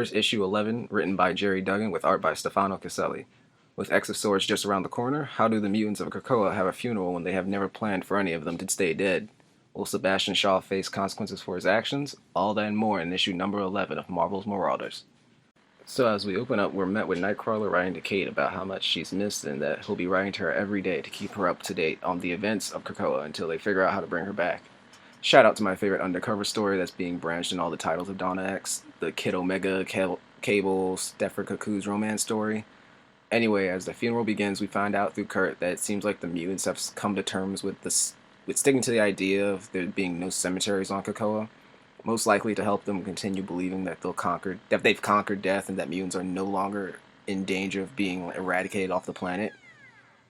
Marauders issue 11, written by Jerry Duggan with art by Stefano Caselli. With X of Swords just around the corner, how do the mutants of Krakoa have a funeral when they have never planned for any of them to stay dead? Will Sebastian Shaw face consequences for his actions? All that and more in issue number 11 of Marvel's Marauders. So as we open up, we're met with Nightcrawler writing to Kate about how much she's missed and that he'll be writing to her every day to keep her up to date on the events of Krakoa until they figure out how to bring her back. Shout out to my favorite undercover story that's being branched in all the titles of Donna X, the Kid Omega, Cable, Steffer Cuckoo's romance story. Anyway, as the funeral begins, we find out through Kurt that it seems like the mutants have come to terms with sticking to the idea of there being no cemeteries on Krakoa, most likely to help them continue believing that they've conquered death and that mutants are no longer in danger of being eradicated off the planet.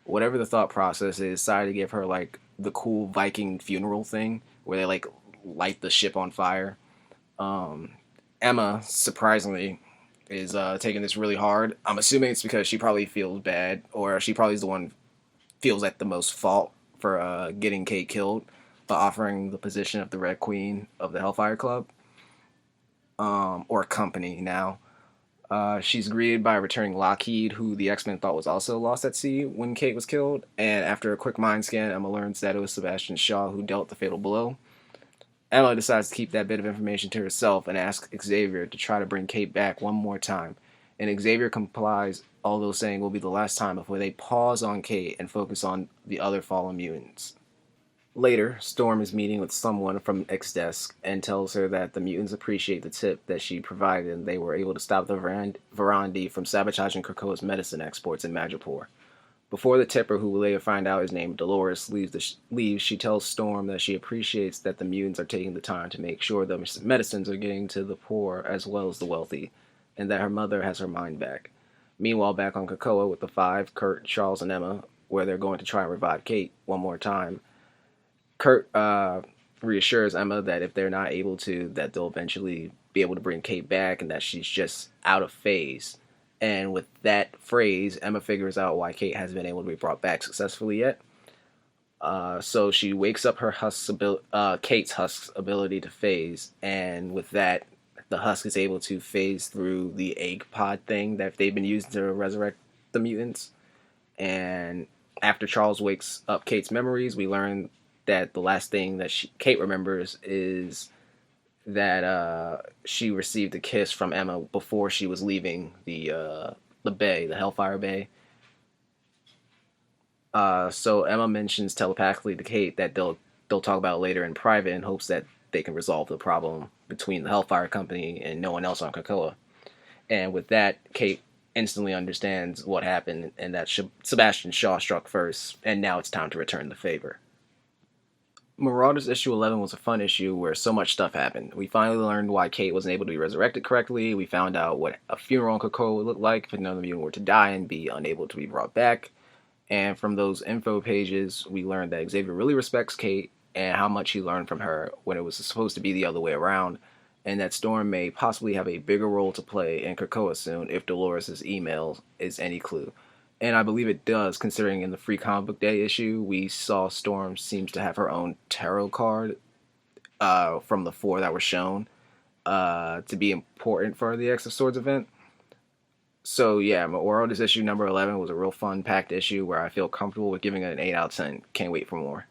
Whatever the thought process is, decided to give her like the cool Viking funeral thing where they like light the ship on fire. Emma, surprisingly, is taking this really hard. I'm assuming it's because she probably feels bad, or she probably is the one feels at the most fault for getting Kate killed by offering the position of the Red Queen of the Hellfire Club, or company now. She's greeted by returning Lockheed, who the X-Men thought was also lost at sea when Kate was killed, and after a quick mind scan, Emma learns that it was Sebastian Shaw who dealt the fatal blow. Emma decides to keep that bit of information to herself and asks Xavier to try to bring Kate back one more time, and Xavier complies, although saying it will be the last time before they pause on Kate and focus on the other fallen mutants. Later, Storm is meeting with someone from X's desk and tells her that the mutants appreciate the tip that she provided and they were able to stop the Varandi from sabotaging Krakoa's medicine exports in Madripoor. Before the tipper, who we later find out is named Dolores, leaves, she tells Storm that she appreciates that the mutants are taking the time to make sure the medicines are getting to the poor as well as the wealthy, and that her mother has her mind back. Meanwhile, back on Krakoa with the five, Kurt, Charles, and Emma, where they're going to try and revive Kate one more time, Kurt reassures Emma that if they're not able to, that they'll eventually be able to bring Kate back and that she's just out of phase. And with that phrase, Emma figures out why Kate hasn't been able to be brought back successfully yet. So she wakes up her Kate's husk's ability to phase, and with that, the husk is able to phase through the egg pod thing that they've been using to resurrect the mutants. And after Charles wakes up Kate's memories, we learn that the last thing that Kate remembers is that she received a kiss from Emma before she was leaving the bay, the Hellfire Bay. So Emma mentions telepathically to Kate that they'll talk about it later in private in hopes that they can resolve the problem between the Hellfire Company and no one else on Krakoa. And with that, Kate instantly understands what happened and that Sebastian Shaw struck first, and now it's time to return the favor. Marauders issue 11 was a fun issue where so much stuff happened. We finally learned why Kate wasn't able to be resurrected correctly. We found out what a funeral in Krakoa would look like if another mutant were to die and be unable to be brought back. And from those info pages, we learned that Xavier really respects Kate and how much he learned from her when it was supposed to be the other way around, and that Storm may possibly have a bigger role to play in Krakoa soon if Dolores' email is any clue. And I believe it does, considering in the Free Comic Book Day issue, we saw Storm seems to have her own tarot card from the four that were shown to be important for the X of Swords event. So yeah, Marauders issue number 11 was a real fun, packed issue where I feel comfortable with giving it an 8 out of 10. Can't wait for more.